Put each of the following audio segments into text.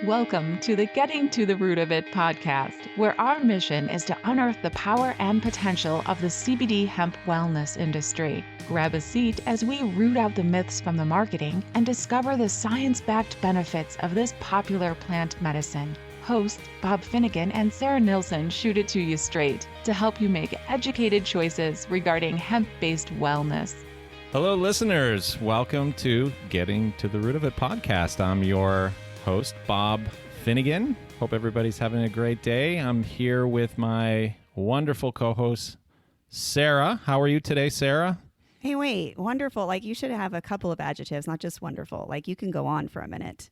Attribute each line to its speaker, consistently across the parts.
Speaker 1: Welcome to the Getting to the Root of It podcast, where our mission is to unearth the power and potential of the CBD hemp wellness industry. Grab a seat as we root out the myths from the marketing and discover the science-backed benefits of this popular plant medicine. Hosts Bob Finnegan and Sarah Nilsson shoot it to you straight to help you make educated choices regarding hemp-based wellness.
Speaker 2: Hello, listeners. Welcome to Getting to the Root of It podcast. I'm your host, Bob Finnegan. Hope everybody's having a great day. I'm here with my wonderful co-host, Sarah. How are you today, Sarah?
Speaker 3: Hey, wait, wonderful. Like, you should have a couple of adjectives, not just wonderful. Like, you can go on for a minute.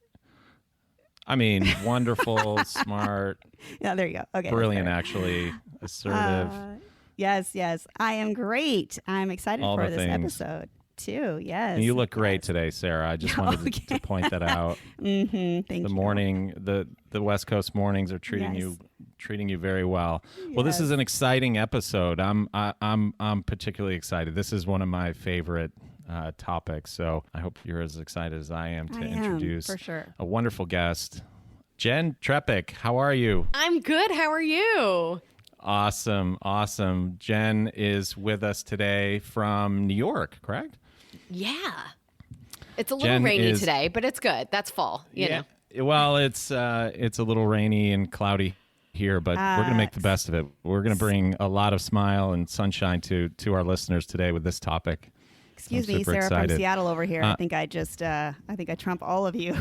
Speaker 2: I mean, wonderful, smart.
Speaker 3: Yeah, there you go. Okay.
Speaker 2: Brilliant, actually. Assertive.
Speaker 3: Yes. I am great. I'm excited
Speaker 2: All
Speaker 3: for
Speaker 2: the
Speaker 3: this
Speaker 2: things.
Speaker 3: episode, too. Yes.
Speaker 2: And you look great today, Sarah. I just wanted to point that out.
Speaker 3: Thank you.
Speaker 2: The morning, the West Coast mornings are treating you very well. Well, this is an exciting episode. I'm particularly excited. This is one of my favorite topics, so I hope you're as excited as I am to introduce
Speaker 3: for sure.
Speaker 2: a wonderful guest, Jenn Trepeck. How are you?
Speaker 4: I'm good. How are you?
Speaker 2: Awesome. Jenn is with us today from New York, correct?
Speaker 4: Yeah. It's a little rainy today, but it's good. That's fall, you know.
Speaker 2: Well, it's a little rainy and cloudy here, but we're going to make the best of it. We're going to bring a lot of smile and sunshine to our listeners today with this topic.
Speaker 3: Excuse me, Sarah
Speaker 2: excited.
Speaker 3: from Seattle over here. I think I trump all of you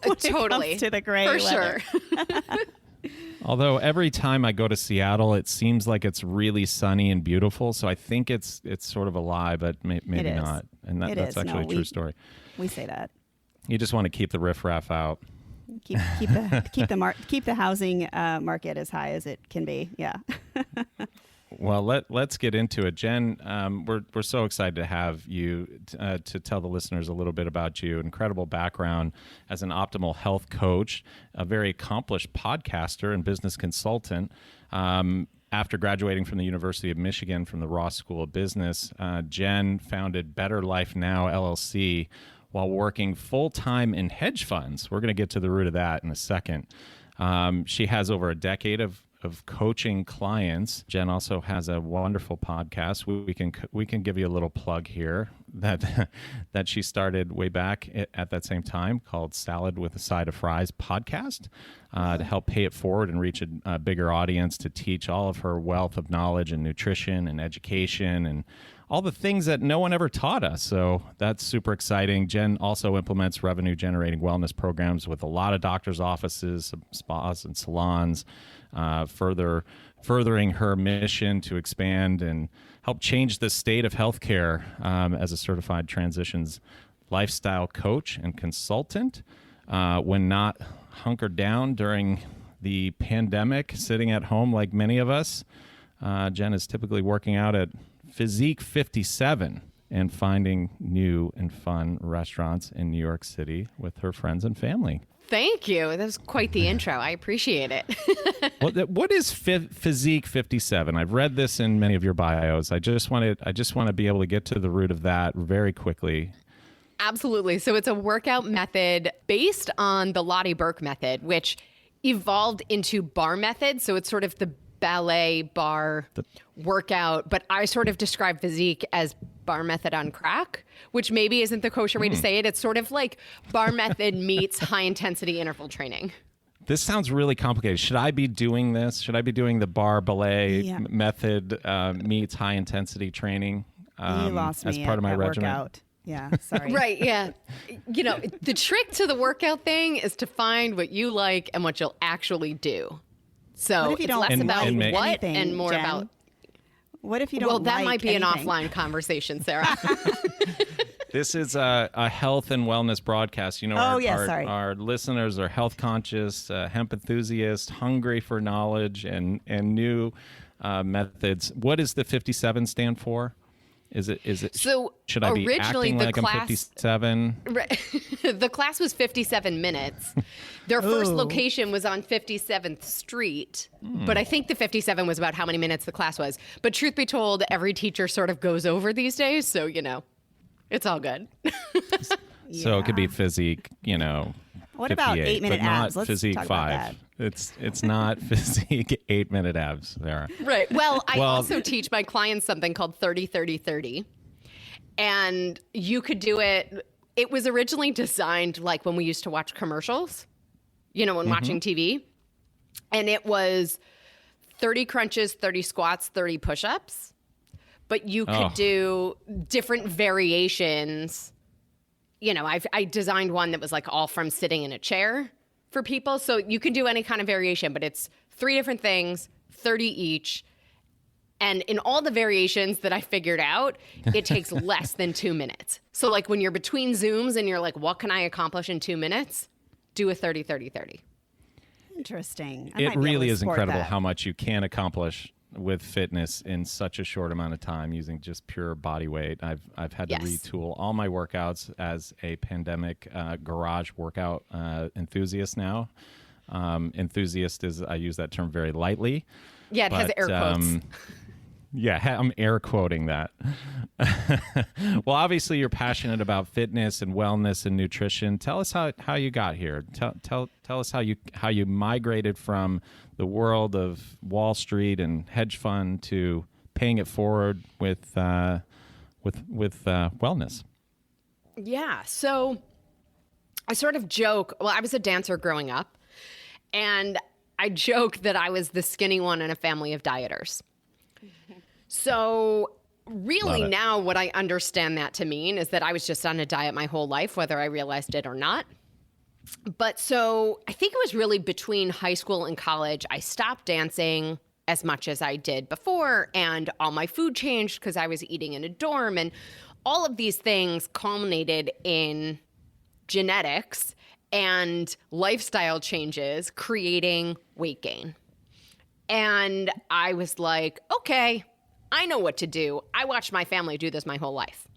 Speaker 3: when
Speaker 4: Totally.
Speaker 3: it comes to the gray
Speaker 4: For
Speaker 3: weather.
Speaker 4: sure.
Speaker 2: Although every time I go to Seattle, it seems like it's really sunny and beautiful. So I think it's sort of a lie, but maybe not. And that's actually a true story.
Speaker 3: We say that.
Speaker 2: You just want to keep the riffraff out.
Speaker 3: Keep the housing market as high as it can be. Yeah.
Speaker 2: Well, let's get into it, Jenn. We're so excited to have you to tell the listeners a little bit about you. Incredible background as an optimal health coach, a very accomplished podcaster and business consultant. After graduating from the University of Michigan from the Ross School of Business, Jenn founded Better Life Now LLC while working full-time in hedge funds. We're going to get to the root of that in a second. She has over a decade of coaching clients. Jenn also has a wonderful podcast. We can give you a little plug here that she started way back at that same time, called Salad with a Side of Fries podcast, to help pay it forward and reach a bigger audience, to teach all of her wealth of knowledge and nutrition and education and all the things that no one ever taught us. So that's super exciting. Jenn also implements revenue-generating wellness programs with a lot of doctors' offices, spas, and salons, furthering her mission to expand and help change the state of healthcare as a certified transitions lifestyle coach and consultant. When not hunkered down during the pandemic, sitting at home like many of us, Jenn is typically working out at Physique 57 and finding new and fun restaurants in New York City with her friends and family.
Speaker 4: Thank you. That was quite the intro. I appreciate it.
Speaker 2: What is Physique 57? I've read this in many of your bios. I just want to be able to get to the root of that very quickly.
Speaker 4: Absolutely. So it's a workout method based on the Lottie Burke method, which evolved into bar method. So it's sort of the ballet bar workout, but I sort of describe Physique as bar method on crack, which maybe isn't the kosher way to say it. It's sort of like bar method meets high intensity interval training.
Speaker 2: This sounds really complicated. Should I be doing this? Should I be doing the bar ballet method meets high intensity training
Speaker 3: You lost me
Speaker 2: as part of my regimen?
Speaker 3: Workout. Yeah, sorry.
Speaker 4: Right, yeah. You know, the trick to the workout thing is to find what you like and what you'll actually do. So it's less about what and more
Speaker 3: Jenn?
Speaker 4: about...
Speaker 3: What if you don't
Speaker 4: Well, that might be
Speaker 3: anything?
Speaker 4: an offline conversation, Sarah.
Speaker 2: This is a health and wellness broadcast. You know, our listeners are health conscious, hemp enthusiasts, hungry for knowledge and new methods. What does the 57 stand for? Is it?
Speaker 4: So
Speaker 2: should I be acting like I'm 57?
Speaker 4: Right. The class was 57 minutes. Their first location was on 57th Street, but I think the 57 was about how many minutes the class was. But truth be told, every teacher sort of goes over these days, so it's all good.
Speaker 2: So it could be Physique,
Speaker 3: What about
Speaker 2: 58,
Speaker 3: 8-minute
Speaker 2: but not
Speaker 3: abs? Let's
Speaker 2: physique
Speaker 3: talk about
Speaker 2: 5.
Speaker 3: that.
Speaker 2: It's not physique 8-minute abs, Sarah.
Speaker 4: Right. Well, I also teach my clients something called 30-30-30. And you could do it. It was originally designed like when we used to watch commercials, when watching TV. And it was 30 crunches, 30 squats, 30 push-ups. But you could do different variations. I designed one that was like all from sitting in a chair for people. So you can do any kind of variation, but it's 3 different things, 30 each. And in all the variations that I figured out, it takes less than 2 minutes. So like when you're between Zooms and you're like, what can I accomplish in 2 minutes? Do a 30-30-30.
Speaker 3: Interesting.
Speaker 2: It really is incredible how much you can accomplish with fitness in such a short amount of time using just pure body weight. I've had to retool all my workouts as a pandemic garage workout enthusiast now. Enthusiast is, I use that term very lightly.
Speaker 4: Yeah, it has air quotes.
Speaker 2: Yeah, I'm air quoting that. Well, obviously you're passionate about fitness and wellness and nutrition. Tell us how you got here. Tell us how you migrated from the world of Wall Street and hedge fund to paying it forward with wellness.
Speaker 4: Yeah, so I sort of joke. Well, I was a dancer growing up, and I joke that I was the skinny one in a family of dieters. So really now what I understand that to mean is that I was just on a diet my whole life, whether I realized it or not. But so I think it was really between high school and college, I stopped dancing as much as I did before, and all my food changed because I was eating in a dorm, and all of these things culminated in genetics and lifestyle changes creating weight gain. And I was like, okay, I know what to do. I watched my family do this my whole life.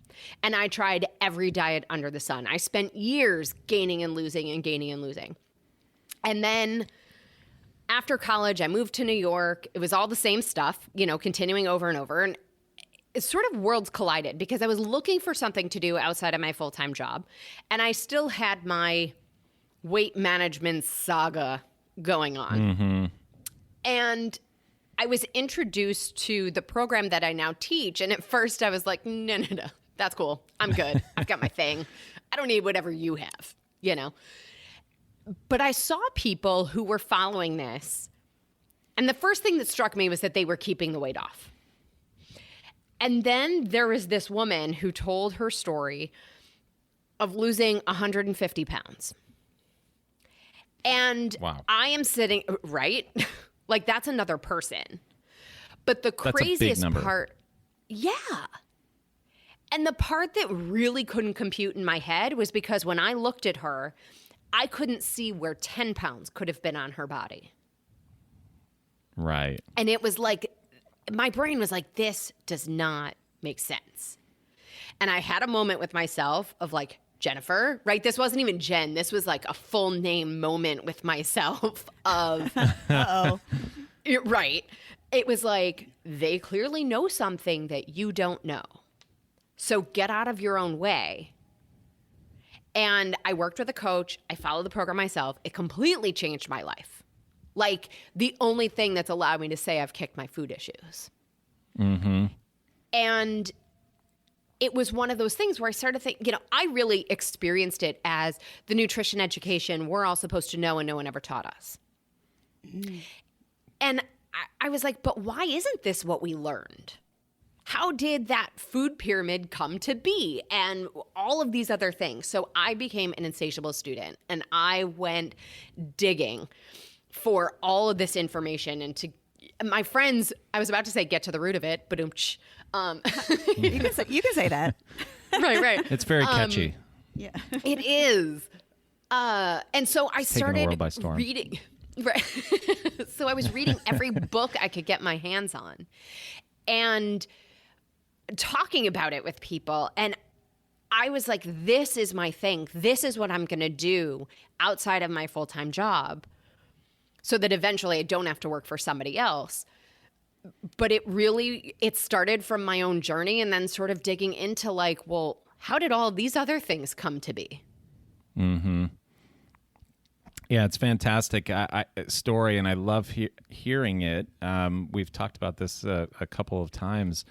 Speaker 4: And I tried every diet under the sun. I spent years gaining and losing and gaining and losing. And then after college, I moved to New York. It was all the same stuff, continuing over and over. And it's sort of worlds collided because I was looking for something to do outside of my full-time job. And I still had my weight management saga going on. Mm-hmm. And I was introduced to the program that I now teach. And at first I was like, no, that's cool. I'm good. I've got my thing. I don't need whatever you have, But I saw people who were following this. And the first thing that struck me was that they were keeping the weight off. And then there was this woman who told her story of losing 150 pounds. And wow. I am sitting, right? Like that's another person. But the craziest part, yeah. And the part that really couldn't compute in my head was because when I looked at her, I couldn't see where 10 pounds could have been on her body.
Speaker 2: Right.
Speaker 4: And it was like, my brain was like, this does not make sense. And I had a moment with myself of like, Jennifer, right? This wasn't even Jen. This was like a full name moment with myself of, uh-oh. Right. It was like, they clearly know something that you don't know. So get out of your own way. And I worked with a coach. I followed the program myself. It completely changed my life. Like the only thing that's allowed me to say I've kicked my food issues. Mm-hmm. And it was one of those things where I started to think, I really experienced it as the nutrition education we're all supposed to know and no one ever taught us. Mm. And I was like, but why isn't this what we learned? How did that food pyramid come to be? And all of these other things. So I became an insatiable student and I went digging for all of this information and to my friends, I was about to say get to the root of it, ba-doom-tsh.
Speaker 3: You can say that.
Speaker 4: Right.
Speaker 2: It's very catchy.
Speaker 3: Yeah.
Speaker 4: It is. And so I started
Speaker 2: the world by storm.
Speaker 4: reading. Right. So I was reading every book I could get my hands on and talking about it with people. And I was like, this is my thing. This is what I'm going to do outside of my full-time job so that eventually I don't have to work for somebody else. But it started from my own journey and then sort of digging into like, well, how did all these other things come to be? Mm-hmm.
Speaker 2: Yeah, it's fantastic story, and I love hearing it. We've talked about this a couple of times,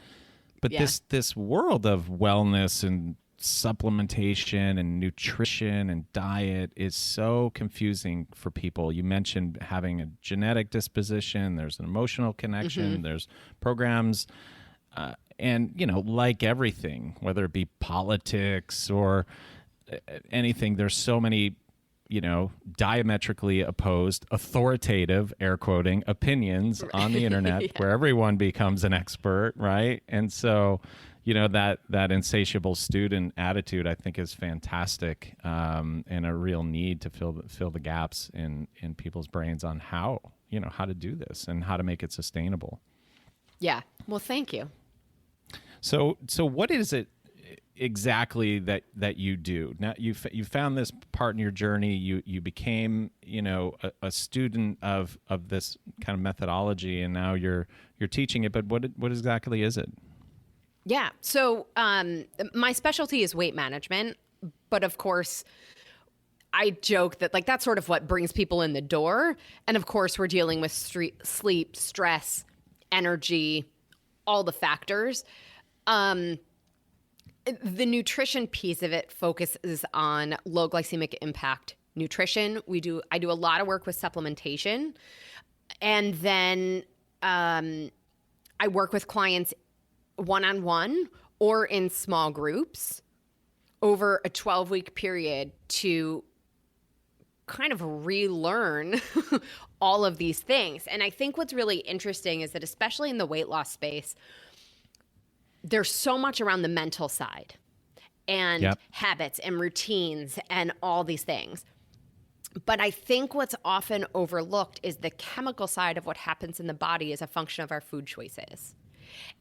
Speaker 2: but this world of wellness and supplementation and nutrition and diet is so confusing for people. You mentioned having a genetic disposition. There's an emotional connection. There's programs, and like everything, whether it be politics or anything, there's so many diametrically opposed, authoritative, air quoting, opinions on the internet where everyone becomes an expert, right? And so, that insatiable student attitude, I think, is fantastic, and a real need to fill the gaps in people's brains on how to do this and how to make it sustainable. Yeah.
Speaker 4: Well, thank you. So
Speaker 2: what is it exactly that you do? Now you found this part in your journey. You became a student of this kind of methodology, and now you're teaching it. But what exactly is it?
Speaker 4: Yeah. So my specialty is weight management, but of course, I joke that that's sort of what brings people in the door. And of course, we're dealing with sleep, stress, energy, all the factors. The nutrition piece of it focuses on low glycemic impact nutrition. I do a lot of work with supplementation. And then I work with clients one-on-one or in small groups over a 12-week period to kind of relearn all of these things. And I think what's really interesting is that, especially in the weight loss space, there's so much around the mental side and habits and routines and all these things. But I think what's often overlooked is the chemical side of what happens in the body as a function of our food choices.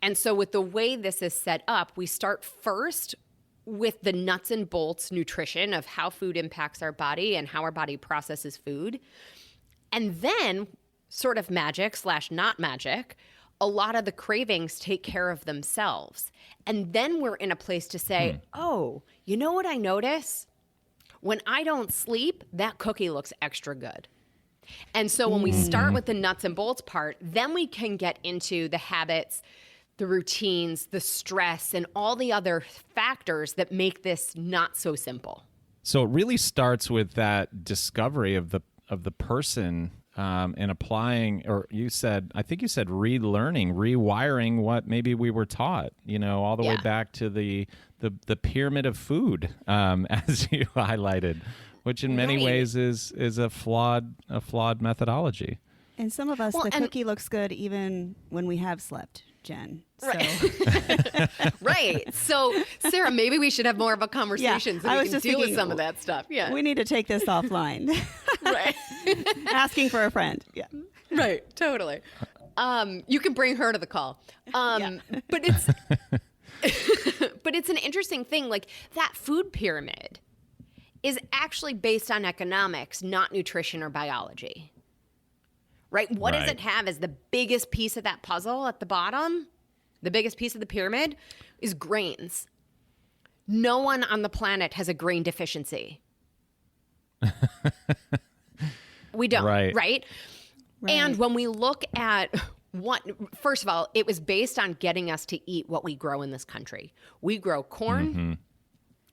Speaker 4: And so with the way this is set up, we start first with the nuts and bolts nutrition of how food impacts our body and how our body processes food. And then, sort of magic/not magic, a lot of the cravings take care of themselves. And then we're in a place to say, oh, you know what I notice? When I don't sleep, that cookie looks extra good. And so when we start with the nuts and bolts part, then we can get into the habits, the routines, the stress, and all the other factors that make this not so simple.
Speaker 2: So it really starts with that discovery of the person, and applying, or I think you said relearning, rewiring what maybe we were taught, all the way back to the pyramid of food, as you highlighted, which in many ways is a flawed methodology. And
Speaker 3: some of us, the cookie looks good even when we have slept, Jen. So.
Speaker 4: Right. So, Sarah, maybe we should have more of a conversation so we can deal with some of that stuff. Yeah.
Speaker 3: We need to take this offline.
Speaker 4: Right.
Speaker 3: Asking for a friend. Yeah.
Speaker 4: Right. Totally. You can bring her to the call. But it's but it's an interesting thing. Like, that food pyramid is actually based on economics, not nutrition or biology. Right? What does it have as the biggest piece of that puzzle at the bottom? The biggest piece of the pyramid is grains. No one on the planet has a grain deficiency. We don't, right? And when we look at first of all, it was based on getting us to eat what we grow in this country. We grow corn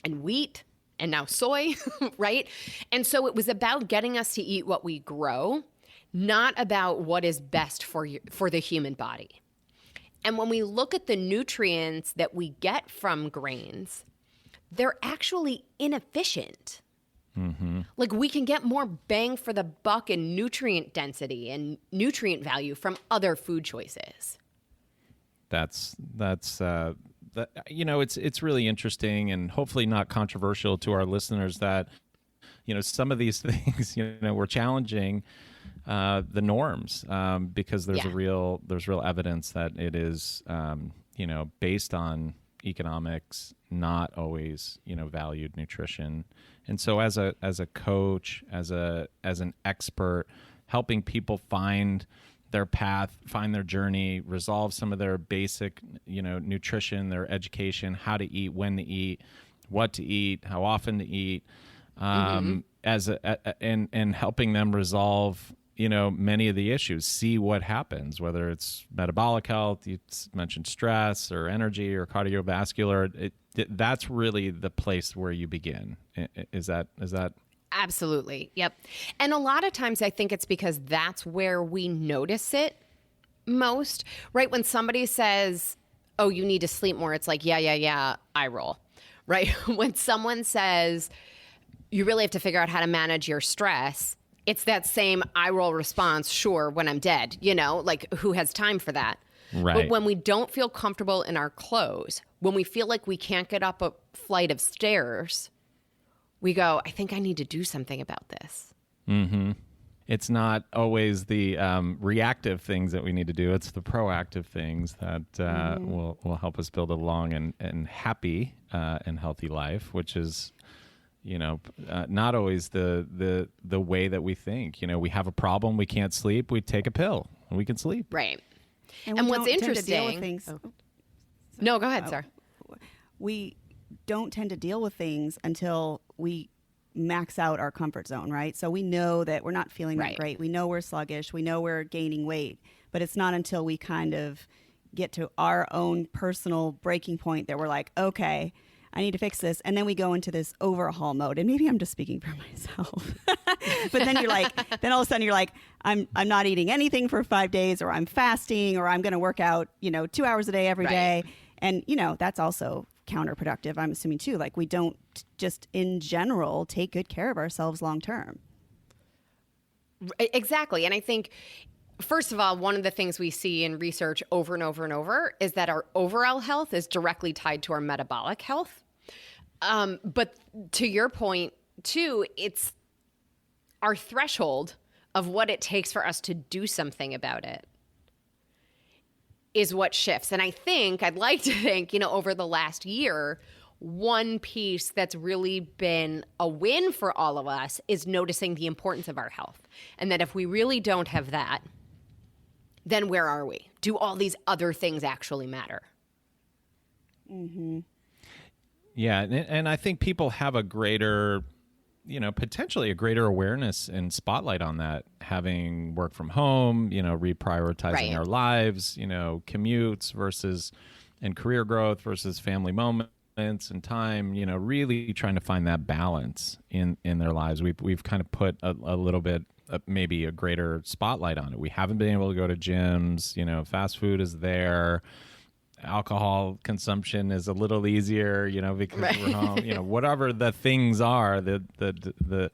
Speaker 4: and wheat and now soy, right? And so it was about getting us to eat what we grow, not about what is best for the human body. And when we look at the nutrients that we get from grains, they're actually inefficient. Like, we can get more bang for the buck in nutrient density and nutrient value from other food choices.
Speaker 2: It's really interesting and hopefully not controversial to our listeners that, some of these things, we're challenging the norms, because there's real evidence that it is, based on economics, not always, valued nutrition. And so as a coach, as an expert, helping people find their path, find their journey, resolve some of their basic, nutrition, their education, how to eat, when to eat, what to eat, how often to eat. and helping them resolve, many of the issues, see what happens, whether it's metabolic health, you mentioned stress or energy or cardiovascular. That's really the place where you begin. Is that?
Speaker 4: Absolutely. Yep. And a lot of times I think it's because that's where we notice it most, right? When somebody says, oh, you need to sleep more, it's like, yeah, eye roll, right? When someone says, you really have to figure out how to manage your stress, it's that same eye roll response, sure, when I'm dead, like who has time for that?
Speaker 2: Right.
Speaker 4: But when we don't feel comfortable in our clothes, when we feel like we can't get up a flight of stairs, we go, I think I need to do something about this.
Speaker 2: Mm-hmm. It's not always the reactive things that we need to do. It's the proactive things that will help us build a long and happy and healthy life, which is, not always the way that we think. We have a problem, we can't sleep, we take a pill, and we can sleep.
Speaker 4: Right.
Speaker 3: And
Speaker 4: what's interesting?
Speaker 3: To deal with things.
Speaker 4: No, go ahead, Sarah.
Speaker 3: We don't tend to deal with things until we max out our comfort zone, right? So we know that we're not feeling that great. We know we're sluggish. We know we're gaining weight. But it's not until we kind of get to our own personal breaking point that we're like, okay, I need to fix this. And then we go into this overhaul mode. And maybe I'm just speaking for myself. But then you're like, then all of a sudden you're like, I'm not eating anything for 5 days, or I'm fasting, or I'm going to work out, 2 hours a day every day. And, that's also counterproductive, I'm assuming too. Like, we don't just in general take good care of ourselves long term.
Speaker 4: Exactly. And I think, first of all, one of the things we see in research over and over and over is that our overall health is directly tied to our metabolic health. But to your point too, it's our threshold of what it takes for us to do something about it is what shifts. And I'd like to think, over the last year, one piece that's really been a win for all of us is noticing the importance of our health. And that if we really don't have that, then where are we? Do all these other things actually matter?
Speaker 3: Mm-hmm.
Speaker 2: Yeah. And I think people have a greater, potentially a greater awareness and spotlight on that, having work from home, reprioritizing our lives, commutes versus and career growth versus family moments and time, really trying to find that balance in their lives. We've kind of put a little bit, maybe a greater spotlight on it. We haven't been able to go to gyms, fast food is there. Alcohol consumption is a little easier, because we're home, whatever the things are that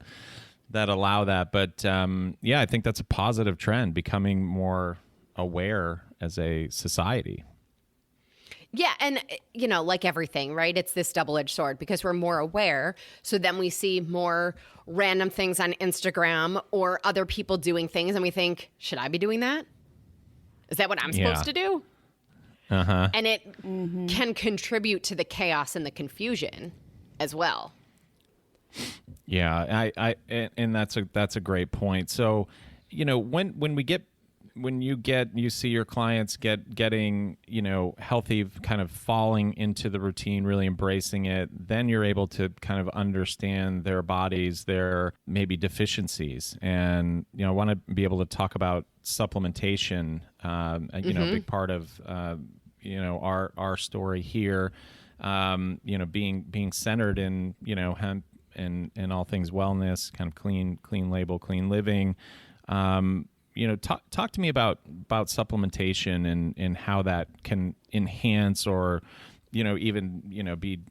Speaker 2: allow that. But I think that's a positive trend, becoming more aware as a society.
Speaker 4: Yeah. And, like everything, right? It's this double-edged sword because we're more aware. So then we see more random things on Instagram or other people doing things. And we think, should I be doing that? Is that what I'm supposed to do?
Speaker 2: Uh-huh.
Speaker 4: And it can contribute to the chaos and the confusion as well.
Speaker 2: Yeah, and that's a great point. So, when you see your clients getting, healthy, kind of falling into the routine, really embracing it, then you're able to kind of understand their bodies, their maybe deficiencies. And, I want to be able to talk about supplementation, a big part of, our story here, being centered in, hemp and all things wellness, kind of clean label, clean living. Talk to me about supplementation and how that can enhance or, even,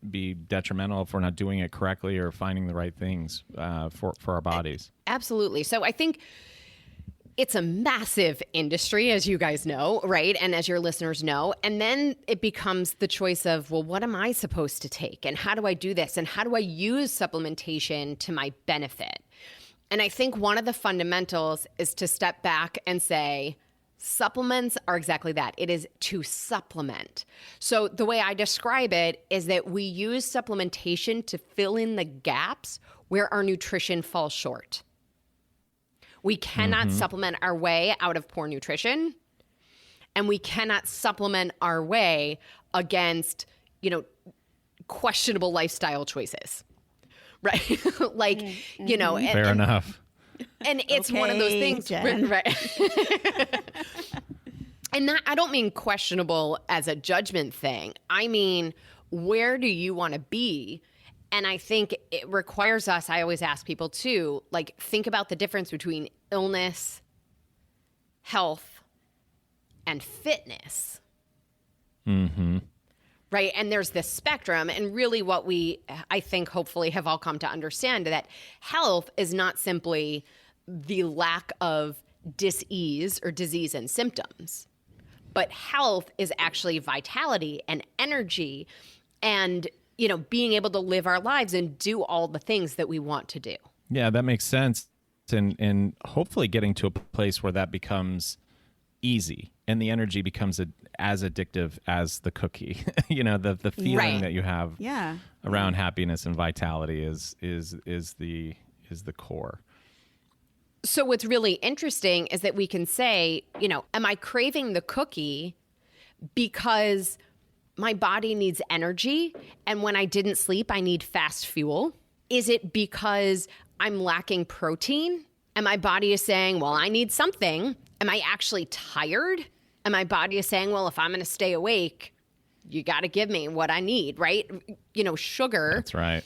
Speaker 2: be detrimental if we're not doing it correctly or finding the right things for our bodies.
Speaker 4: Absolutely. So I think it's a massive industry, as you guys know, right? And as your listeners know. And then it becomes the choice of, well, what am I supposed to take? And how do I do this? And how do I use supplementation to my benefit? And I think one of the fundamentals is to step back and say, supplements are exactly that. It is to supplement. So the way I describe it is that we use supplementation to fill in the gaps where our nutrition falls short. We cannot supplement our way out of poor nutrition, and we cannot supplement our way against, questionable lifestyle choices. right? Like, you know,
Speaker 2: Fair enough.
Speaker 4: And it's one of those things,
Speaker 3: Jen.
Speaker 4: right? And that, I don't mean questionable as a judgment thing. I mean, where do you want to be? And I think it requires us, I always ask people too, like, think about the difference between illness, health, and fitness.
Speaker 2: Mm-hmm.
Speaker 4: Right. And there's this spectrum. And really what we, I think, hopefully have all come to understand that health is not simply the lack of dis-ease or disease and symptoms, but health is actually vitality and energy and, you know, being able to live our lives and do all the things that we want to do.
Speaker 2: Yeah, that makes sense. And hopefully getting to a place where that becomes easy and the energy becomes as addictive as the cookie. You know, the feeling
Speaker 4: Right.
Speaker 2: that you have
Speaker 3: Yeah.
Speaker 2: around happiness and vitality is the core.
Speaker 4: So what's really interesting is that we can say, you know, am I craving the cookie because my body needs energy and when I didn't sleep, I need fast fuel? Is it because I'm lacking protein and my body is saying, well, I need something? Am I actually tired? And my body is saying, well, if I'm going to stay awake, you got to give me what I need, right? You know, sugar.
Speaker 2: That's right.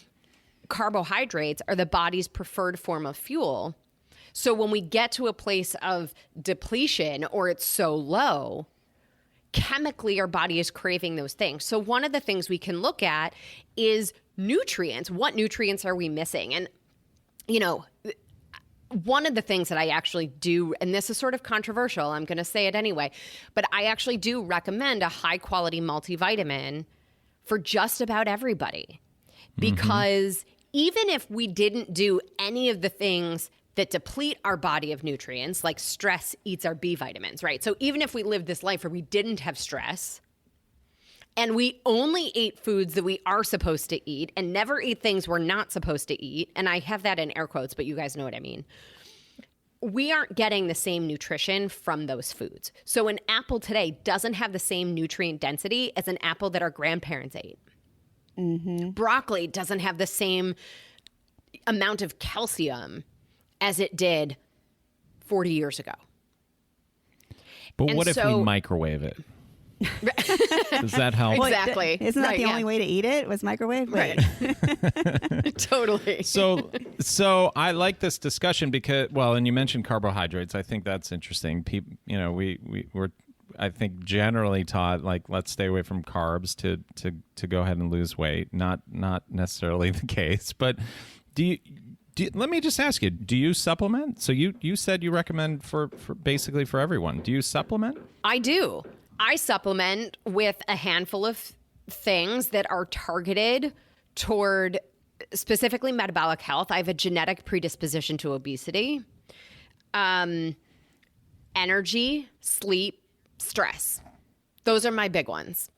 Speaker 4: Carbohydrates are the body's preferred form of fuel. So when we get to a place of depletion or it's so low, chemically our body is craving those things. So one of the things we can look at is nutrients. What nutrients are we missing? And, you know, one of the things that I actually do, and this is sort of controversial, I'm going to say it anyway, but I actually do recommend a high quality multivitamin for just about everybody. Because even if we didn't do any of the things that deplete our body of nutrients, like stress eats our B vitamins, right? So even if we lived this life where we didn't have stress and we only ate foods that we are supposed to eat and never eat things we're not supposed to eat, and I have that in air quotes, but you guys know what I mean, we aren't getting the same nutrition from those foods. So an apple today doesn't have the same nutrient density as an apple that our grandparents ate. Broccoli doesn't have the same amount of calcium as it did 40 years ago.
Speaker 2: But
Speaker 4: And
Speaker 2: what if we
Speaker 4: so-
Speaker 2: microwave it? Does that help?
Speaker 4: Exactly.
Speaker 3: Isn't that
Speaker 4: Right,
Speaker 3: the
Speaker 4: yeah.
Speaker 3: only way to eat it? Was microwave?
Speaker 4: Right. Totally.
Speaker 2: So I like this discussion because, well, and you mentioned carbohydrates. I think that's interesting. People, you know, we're I think generally taught like let's stay away from carbs to go ahead and lose weight. Not necessarily the case, but let me just ask you, do you supplement? So you said you recommend for basically for everyone. Do you supplement?
Speaker 4: I do. I supplement with a handful of things that are targeted toward specifically metabolic health. I have a genetic predisposition to obesity, energy, sleep, stress. Those are my big ones.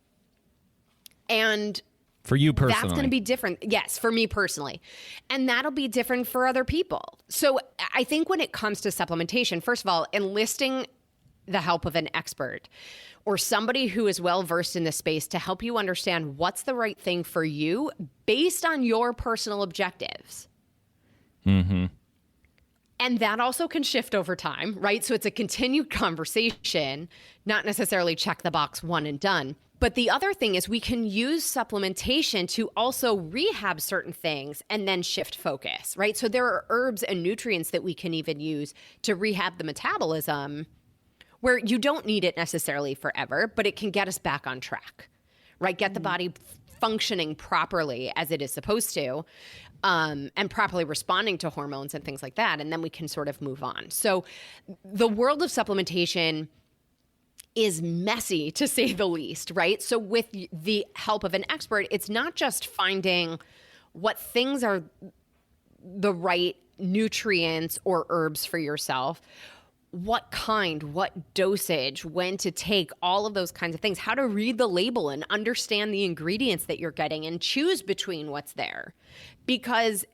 Speaker 4: And
Speaker 2: For you personally.
Speaker 4: that's going to be different. Yes, for me personally. And that'll be different for other people. So I think when it comes to supplementation, first of all, enlisting the help of an expert or somebody who is well versed in this space to help you understand what's the right thing for you based on your personal objectives.
Speaker 2: Mm-hmm.
Speaker 4: And that also can shift over time, right? So it's a continued conversation, not necessarily check the box one and done. But the other thing is we can use supplementation to also rehab certain things and then shift focus, right? So there are herbs and nutrients that we can even use to rehab the metabolism where you don't need it necessarily forever, but it can get us back on track, right? Get the body functioning properly as it is supposed to, and properly responding to hormones and things like that. And then we can sort of move on. So the world of supplementation is messy, to say the least, right? So with the help of an expert, it's not just finding what things are the right nutrients or herbs for yourself, what kind, what dosage, when to take, all of those kinds of things, how to read the label and understand the ingredients that you're getting and choose between what's there. Because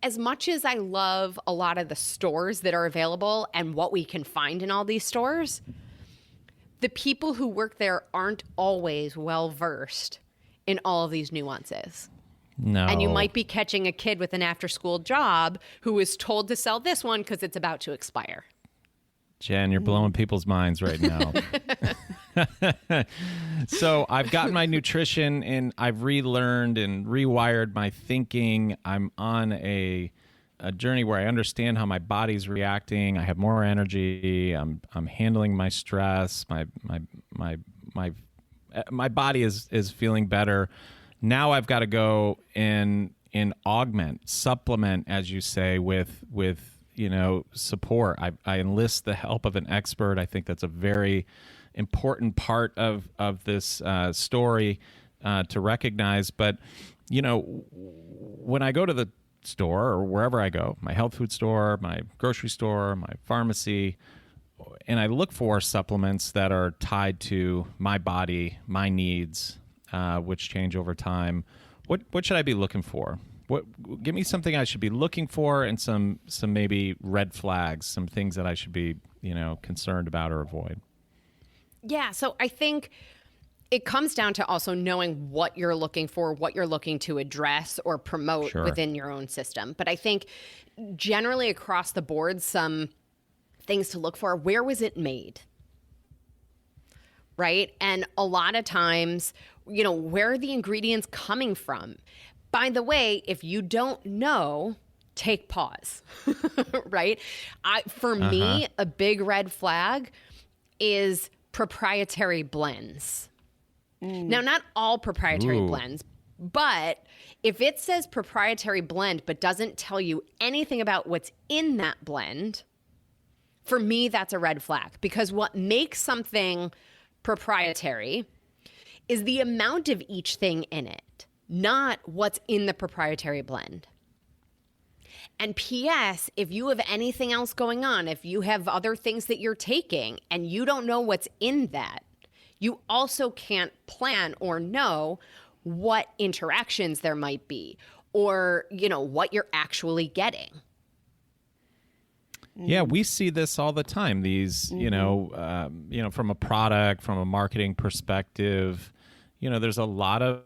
Speaker 4: as much as I love a lot of the stores that are available and what we can find in all these stores, the people who work there aren't always well versed in all of these nuances.
Speaker 2: No.
Speaker 4: And you might be catching a kid with an after-school job who is told to sell this one because it's about to expire.
Speaker 2: Jen, you're blowing people's minds right now. So I've gotten my nutrition and I've relearned and rewired my thinking. I'm on a journey where I understand how my body's reacting. I have more energy. I'm handling my stress. My body is feeling better. Now I've got to go and augment, supplement, as you say, with support. I enlist the help of an expert. I think that's a very important part of this story to recognize. But, when I go to the store or wherever I go, my health food store, my grocery store, my pharmacy, and I look for supplements that are tied to my body, my needs, which change over time, what should I be looking for? Give me something I should be looking for and some maybe red flags, some things that I should be, concerned about or avoid.
Speaker 4: Yeah, so I think it comes down to also knowing what you're looking for, what you're looking to address or promote within your own system. But I think generally across the board, some things to look for. Where was it made? Right? And a lot of times, where are the ingredients coming from? By the way, if you don't know, take pause, right? For me, a big red flag is proprietary blends. Now, not all proprietary blends, but if it says proprietary blend but doesn't tell you anything about what's in that blend, for me, that's a red flag, because what makes something proprietary is the amount of each thing in it, not what's in the proprietary blend. And P.S., if you have anything else going on, if you have other things that you're taking and you don't know what's in that, you also can't plan or know what interactions there might be or, what you're actually getting.
Speaker 2: Yeah, we see this all the time. These, from a product, from a marketing perspective, there's a lot of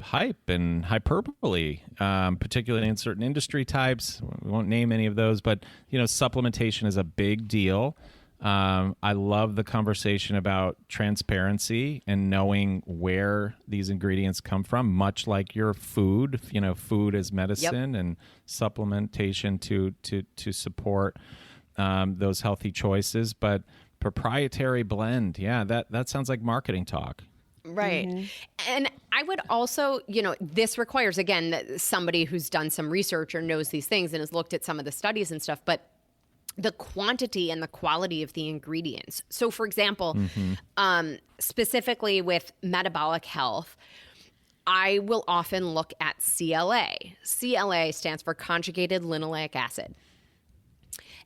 Speaker 2: hype and hyperbole, particularly in certain industry types. We won't name any of those, but, supplementation is a big deal. I love the conversation about transparency and knowing where these ingredients come from, much like your food. Food is medicine, and supplementation to support those healthy choices. But proprietary blend, that sounds like marketing talk.
Speaker 4: Right. Mm-hmm. And I would also, this requires, again, somebody who's done some research or knows these things and has looked at some of the studies and stuff, but the quantity and the quality of the ingredients. So, for example, specifically with metabolic health, I will often look at CLA. CLA stands for conjugated linoleic acid.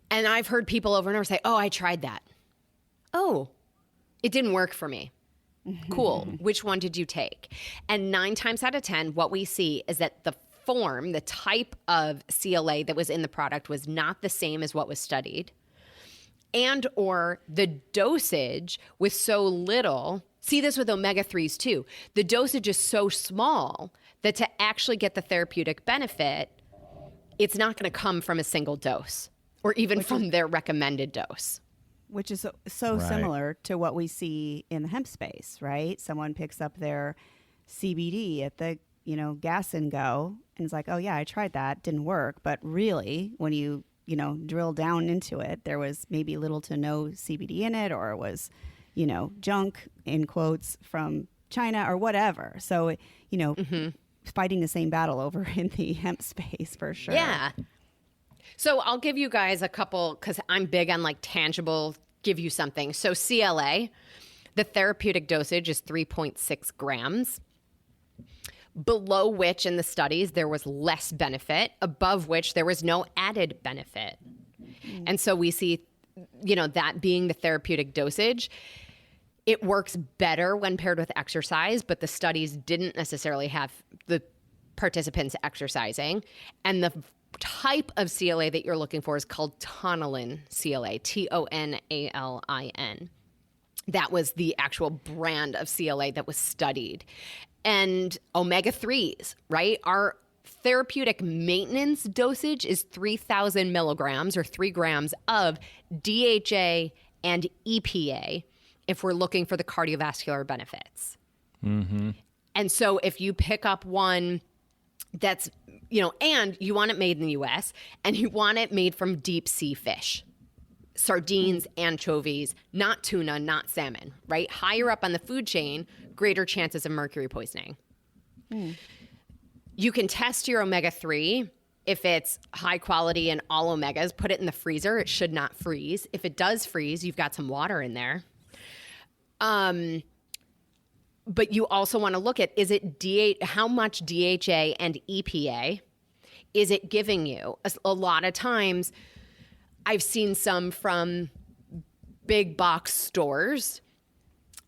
Speaker 4: And I've heard people over and over say, I tried that. Oh, it didn't work for me. Cool. Which one did you take? And 9 times out of 10, what we see is that the type of CLA that was in the product was not the same as what was studied, and or the dosage was so little. See this with omega-3s too. The dosage is so small that to actually get the therapeutic benefit, it's not going to come from a single dose or even from their recommended dose.
Speaker 3: Which is so similar to what we see in the hemp space, right? Someone picks up their CBD at the gas and go, and it's like, oh yeah, I tried that, didn't work. But really, when you drill down into it, there was maybe little to no CBD in it, or it was, junk in quotes from China or whatever. So, fighting the same battle over in the hemp space for sure.
Speaker 4: Yeah. So I'll give you guys a couple, because I'm big on tangible, give you something. So CLA, the therapeutic dosage is 3.6 grams. Below which in the studies there was less benefit, above which there was no added benefit. And so we see, that being the therapeutic dosage. It works better when paired with exercise, but the studies didn't necessarily have the participants exercising. And the type of CLA that you're looking for is called tonalin CLA, TONALIN. That was the actual brand of CLA that was studied. And omega-3s, right? Our therapeutic maintenance dosage is 3,000 milligrams or 3 grams of DHA and EPA if we're looking for the cardiovascular benefits.
Speaker 2: Mm-hmm.
Speaker 4: And so if you pick up one that's, and you want it made in the US and you want it made from deep sea fish, sardines, anchovies, not tuna, not salmon, right? Higher up on the food chain, greater chances of mercury poisoning. You can test your omega-3. If it's high quality and all omegas, put it in the freezer. It should not freeze. If it does freeze, you've got some water in there. But you also want to look at, how much DHA and EPA is it giving you? A lot of times, I've seen some from big box stores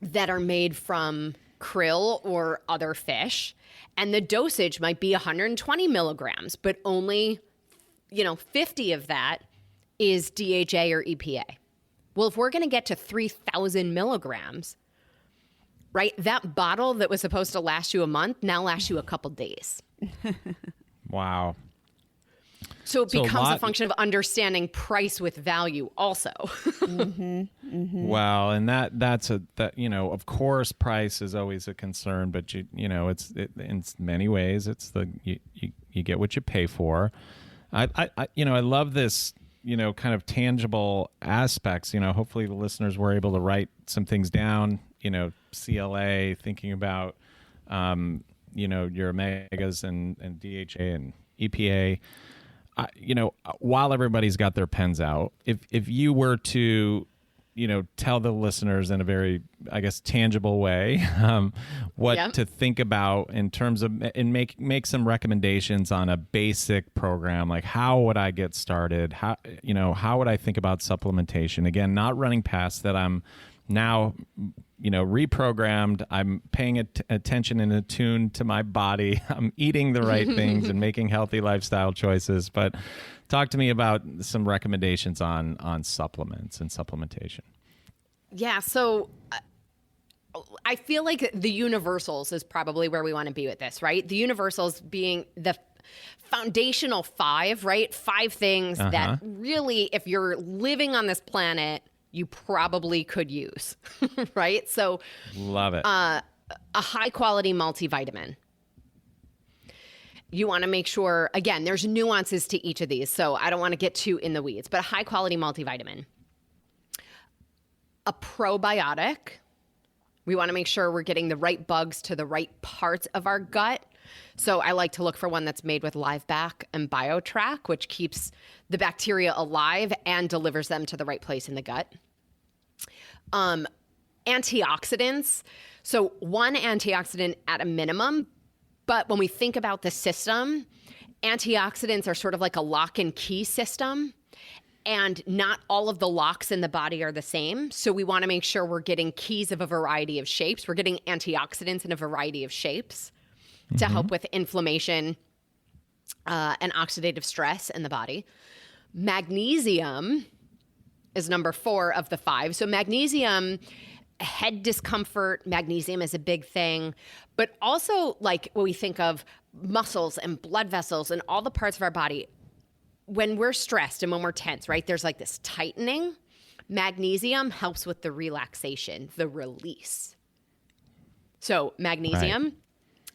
Speaker 4: that are made from krill or other fish, and the dosage might be 120 milligrams, but only, 50 of that is DHA or EPA. Well, if we're going to get to 3,000 milligrams, right, that bottle that was supposed to last you a month now lasts you a couple days.
Speaker 2: Wow.
Speaker 4: So it becomes a function of understanding price with value also.
Speaker 2: Well, and that's of course price is always a concern, but it's in many ways it's you get what you pay for. I love this, kind of tangible aspects. Hopefully the listeners were able to write some things down, CLA, thinking about your omegas and DHA and EPA. While everybody's got their pens out, if you were to, tell the listeners in a very, I guess, tangible way, what to think about in terms of, and make some recommendations on a basic program, like how would I get started? How would I think about supplementation? Again, not running past that. I'm now, reprogrammed. I'm paying attention and attuned to my body. I'm eating the right things and making healthy lifestyle choices. But talk to me about some recommendations on supplements and supplementation.
Speaker 4: Yeah. So I feel like the universals is probably where we want to be with this, right? The universals being the foundational 5, right? 5 things that really, if you're living on this planet, you probably could use, right? So
Speaker 2: love it.
Speaker 4: A high quality multivitamin. You want to make sure, again, there's nuances to each of these, so I don't want to get too in the weeds, but a high quality multivitamin. A probiotic. We want to make sure we're getting the right bugs to the right parts of our gut. So I like to look for one that's made with LiveBac and BioTrack, which keeps the bacteria alive and delivers them to the right place in the gut. Antioxidants. So one antioxidant at a minimum, but when we think about the system, antioxidants are sort of like a lock and key system, and not all of the locks in the body are the same. So we want to make sure we're getting keys of a variety of shapes. We're getting antioxidants in a variety of shapes to help with inflammation and oxidative stress in the body. Magnesium is number 4 of the 5. So magnesium, head discomfort, magnesium is a big thing, but also like when we think of muscles and blood vessels and all the parts of our body, when we're stressed and when we're tense, right, there's like this tightening. Magnesium helps with the relaxation, the release. So magnesium.
Speaker 2: Right.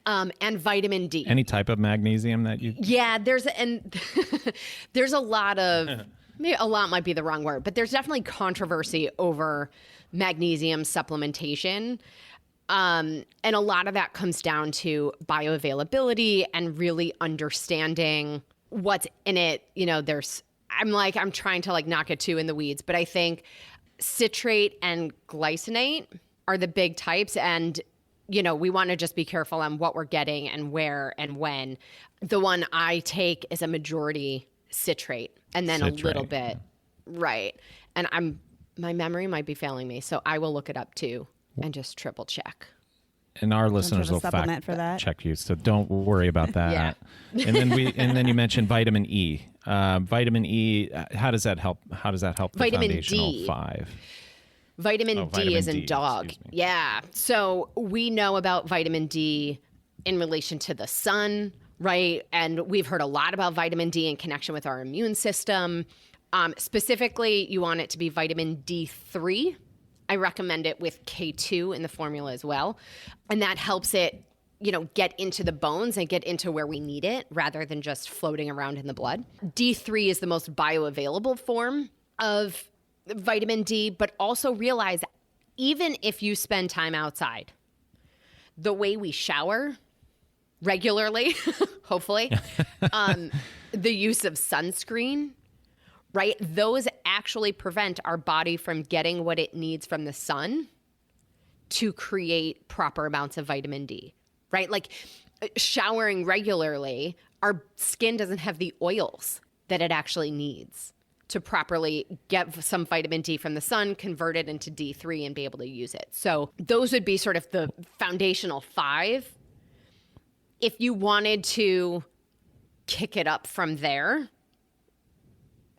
Speaker 4: And vitamin D.
Speaker 2: Any type of magnesium that you...
Speaker 4: Yeah, there's a lot of, maybe a lot might be the wrong word, but there's definitely controversy over magnesium supplementation. And a lot of that comes down to bioavailability and really understanding what's in it. I'm trying to not get too in the weeds, but I think citrate and glycinate are the big types, and we want to just be careful on what we're getting and where and when. The one I take is a majority citrate and then a little bit. Right. And my memory might be failing me, so I will look it up too and just triple check.
Speaker 2: And our listeners will fact check you, so don't worry about that. Yeah. And then you mentioned vitamin E. Vitamin E, how does that help? How does that help the
Speaker 4: vitamin
Speaker 2: foundational
Speaker 4: D.
Speaker 2: 5?
Speaker 4: Vitamin D is in dog. Yeah. So we know about vitamin D in relation to the sun, right? And we've heard a lot about vitamin D in connection with our immune system. Specifically, you want it to be vitamin D3. I recommend it with K2 in the formula as well. And that helps it, get into the bones and get into where we need it rather than just floating around in the blood. D3 is the most bioavailable form of vitamin D, but also realize even if you spend time outside, the way we shower regularly, hopefully, the use of sunscreen, right? Those actually prevent our body from getting what it needs from the sun to create proper amounts of vitamin D, right? Like showering regularly, our skin doesn't have the oils that it actually needs to properly get some vitamin D from the sun, convert it into D3 and be able to use it. So those would be sort of the foundational 5. If you wanted to kick it up from there,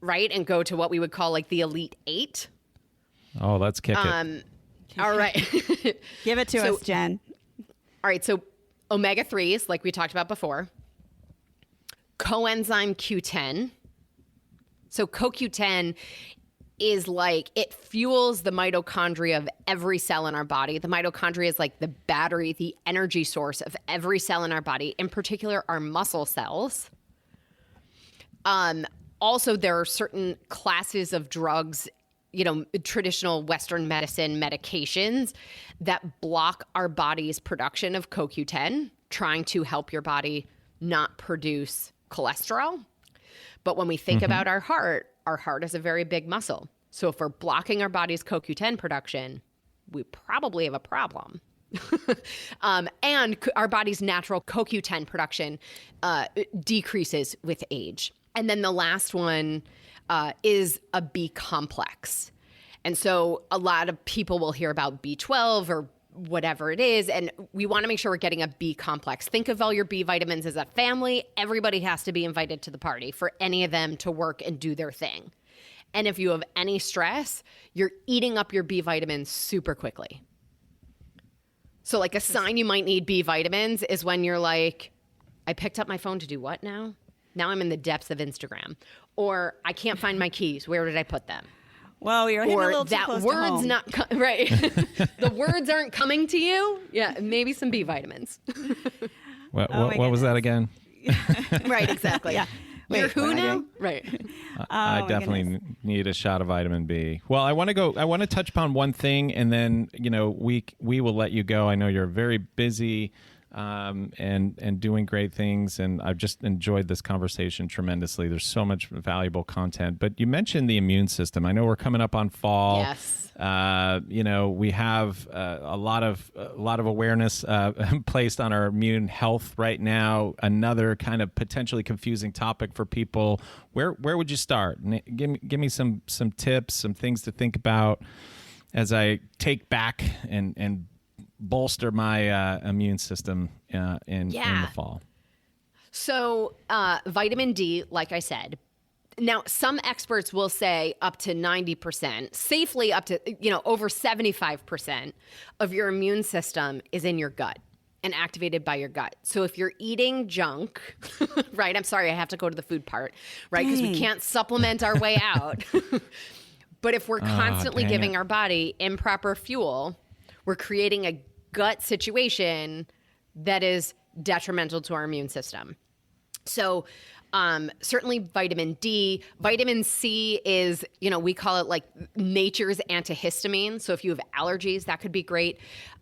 Speaker 4: right, and go to what we would call like the elite 8.
Speaker 2: Oh, let's kick it.
Speaker 4: All right.
Speaker 3: Give it to us, Jen.
Speaker 4: All right. So omega-3s, like we talked about before. Coenzyme Q10. So CoQ10 is like, it fuels the mitochondria of every cell in our body. The mitochondria is like the battery, the energy source of every cell in our body, in particular our muscle cells. Also, there are certain classes of drugs, traditional Western medicine medications that block our body's production of CoQ10, trying to help your body not produce cholesterol. But when we think about our heart is a very big muscle. So if we're blocking our body's CoQ10 production, we probably have a problem. And our body's natural CoQ10 production decreases with age. And then the last one is a B complex. And so a lot of people will hear about B12 or whatever it is, and we want to make sure we're getting a B complex. Think of all your B vitamins as a family. Everybody has to be invited to the party for any of them to work and do their thing. And if you have any stress, you're eating up your B vitamins super quickly. So like a sign you might need B vitamins is when you're like, I picked up my phone to do what now? Now I'm in the depths of Instagram. Or I can't find my keys. Where did I put them?
Speaker 3: Well, you're hitting a little too close to
Speaker 4: word's
Speaker 3: home.
Speaker 4: not right. The words aren't coming to you. Yeah, maybe some B vitamins.
Speaker 2: What was that again?
Speaker 4: Right, exactly. Yeah. You're who now? Right.
Speaker 2: I definitely need a shot of vitamin B. Well, I want to touch upon one thing, and then we will let you go. I know you're very busy and doing great things, and I've just enjoyed this conversation tremendously. There's so much valuable content. But you mentioned the immune system. I know we're coming up on fall.
Speaker 4: Yes.
Speaker 2: We have a lot of awareness placed on our immune health right now. Another kind of potentially confusing topic for people. Where would you start? Give me some tips, some things to think about as I take back and bolster my immune system in the fall.
Speaker 4: So vitamin D, like I said. Now, some experts will say up to 90%, safely up to over 75% of your immune system is in your gut and activated by your gut. So if you're eating junk, right? I'm sorry, I have to go to the food part, right? Because we can't supplement our way out. But if we're constantly giving our body improper fuel, we're creating a gut situation that is detrimental to our immune system. So certainly vitamin D. Vitamin C is, we call it like nature's antihistamine. So if you have allergies, that could be great.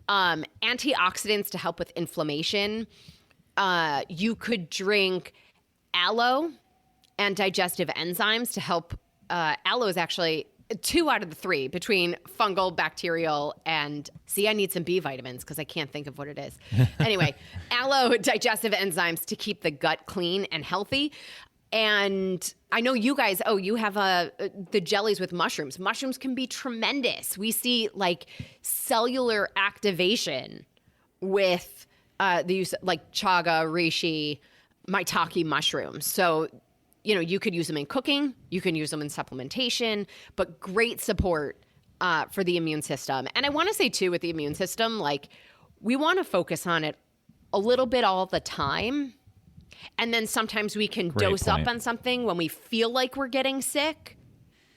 Speaker 4: Antioxidants to help with inflammation. You could drink aloe and digestive enzymes to help. Aloe is actually 2 out of the 3 between fungal, bacterial, and I need some B vitamins because I can't think of what it is. Anyway, aloe, digestive enzymes to keep the gut clean and healthy. And I know you guys, you have the jellies with mushrooms. Mushrooms can be tremendous. We see like cellular activation with the use of, like chaga, reishi, maitake mushrooms. So you could use them in cooking, you can use them in supplementation, but great support for the immune system. And I want to say too, with the immune system, like we want to focus on it a little bit all the time. And then sometimes we can dose up on something when we feel like we're getting sick.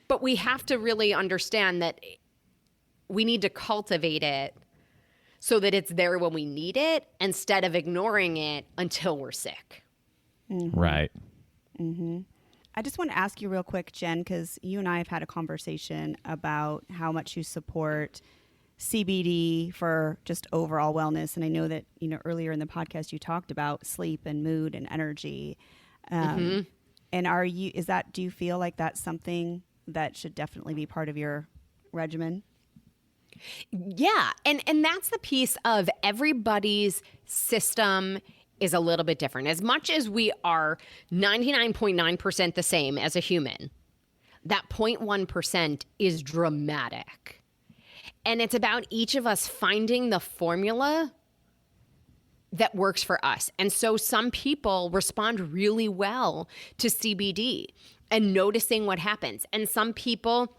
Speaker 4: But we have to really understand that we need to cultivate it so that it's there when we need it instead of ignoring it until we're sick.
Speaker 3: Mm-hmm.
Speaker 2: Right.
Speaker 3: Mm-hmm. I just want to ask you real quick, Jen, because you and I have had a conversation about how much you support CBD for just overall wellness. And I know that, earlier in the podcast, you talked about sleep and mood and energy. And do you feel like that's something that should definitely be part of your regimen?
Speaker 4: Yeah. And that's the piece of everybody's system is a little bit different. As much as we are 99.9% the same as a human, that 0.1% is dramatic. And it's about each of us finding the formula that works for us. And so some people respond really well to CBD and noticing what happens. And some people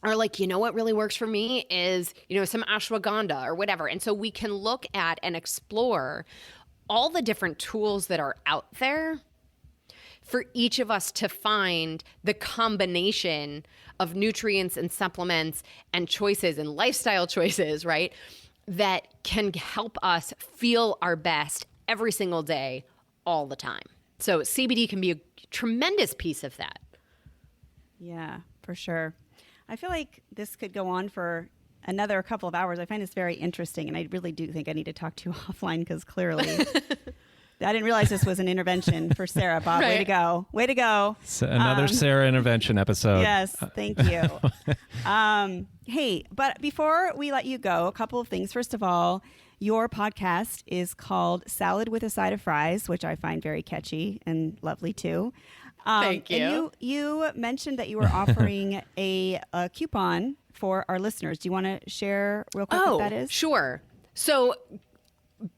Speaker 4: are like, what really works for me is, some ashwagandha or whatever. And so we can look at and explore all the different tools that are out there for each of us to find the combination of nutrients and supplements and choices and lifestyle choices, right, that can help us feel our best every single day, all the time. So CBD can be a tremendous piece of that.
Speaker 3: Yeah, for sure. I feel like this could go on for another couple of hours. I find this very interesting, and I really do think I need to talk to you offline because clearly I didn't realize this was an intervention for Sarah. Bob,
Speaker 4: right.
Speaker 3: Way to go. Way to go.
Speaker 2: So another Sarah intervention episode.
Speaker 3: Yes, thank you. Hey, but before we let you go, a couple of things. First of all, your podcast is called Salad with a Side of Fries, which I find very catchy and lovely too.
Speaker 4: Thank you.
Speaker 3: And you mentioned that you were offering a coupon for our listeners. Do you want to share real quick what that is?
Speaker 4: Sure. So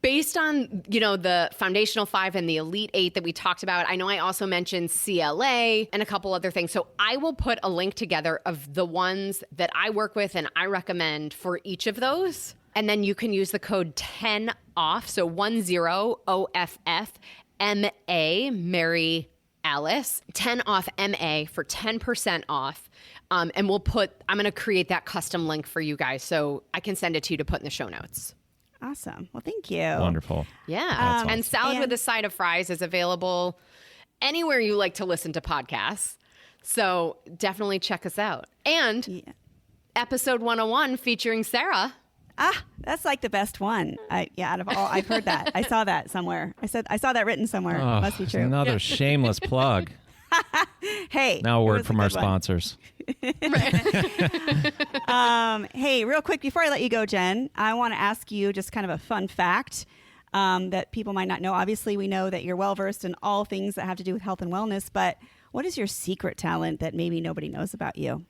Speaker 4: based on, the Foundational 5 and the Elite 8 that we talked about, I know I also mentioned CLA and a couple other things. So I will put a link together of the ones that I work with and I recommend for each of those. And then you can use the code 10OFF, so 10OFF, MA, Mary Alice, 10OFF MA for 10% off. And I'm going to create that custom link for you guys so I can send it to you to put in the show notes.
Speaker 3: Awesome. Well, thank you.
Speaker 2: Wonderful.
Speaker 4: Yeah.
Speaker 2: Awesome.
Speaker 4: And Salad with a Side of Fries is available anywhere you like to listen to podcasts. So definitely check us out. And episode 101 featuring Sarah.
Speaker 3: That's like the best one. Out of all, I've heard that. I saw that somewhere. I saw that written somewhere. Must be true.
Speaker 2: Another shameless plug.
Speaker 3: Hey.
Speaker 2: Now a word from our sponsors.
Speaker 3: Hey, real quick, before I let you go, Jen, I want to ask you just kind of a fun fact that people might not know. Obviously, we know that you're well-versed in all things that have to do with health and wellness, but what is your secret talent that maybe nobody knows about you?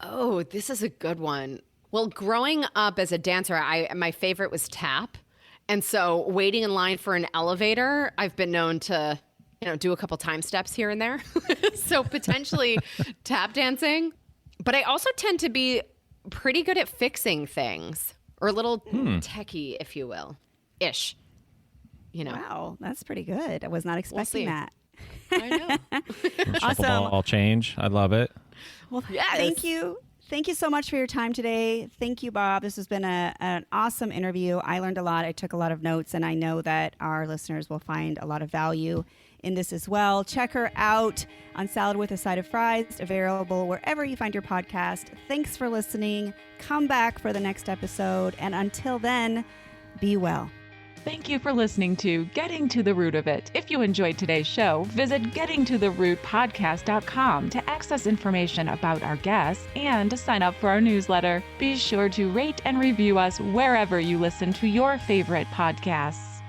Speaker 4: Oh, this is a good one. Well, growing up as a dancer, my favorite was tap. And so waiting in line for an elevator, I've been known to, do a couple time steps here and there. So potentially tap dancing. But I also tend to be pretty good at fixing things, or a little techie, if you will, ish.
Speaker 3: Wow, that's pretty good. I was not expecting that.
Speaker 4: I know.
Speaker 3: Awesome.
Speaker 2: Ball change. I love it.
Speaker 3: Well, thank you. Thank you so much for your time today. Thank you, Bob. This has been an awesome interview. I learned a lot. I took a lot of notes, and I know that our listeners will find a lot of value in this as well. Check her out on Salad with a Side of Fries, available wherever you find your podcast. Thanks for listening. Come back for the next episode. And until then, be well.
Speaker 1: Thank you for listening to Getting to the Root of It. If you enjoyed today's show, visit gettingtotherootpodcast.com to access information about our guests and to sign up for our newsletter. Be sure to rate and review us wherever you listen to your favorite podcasts.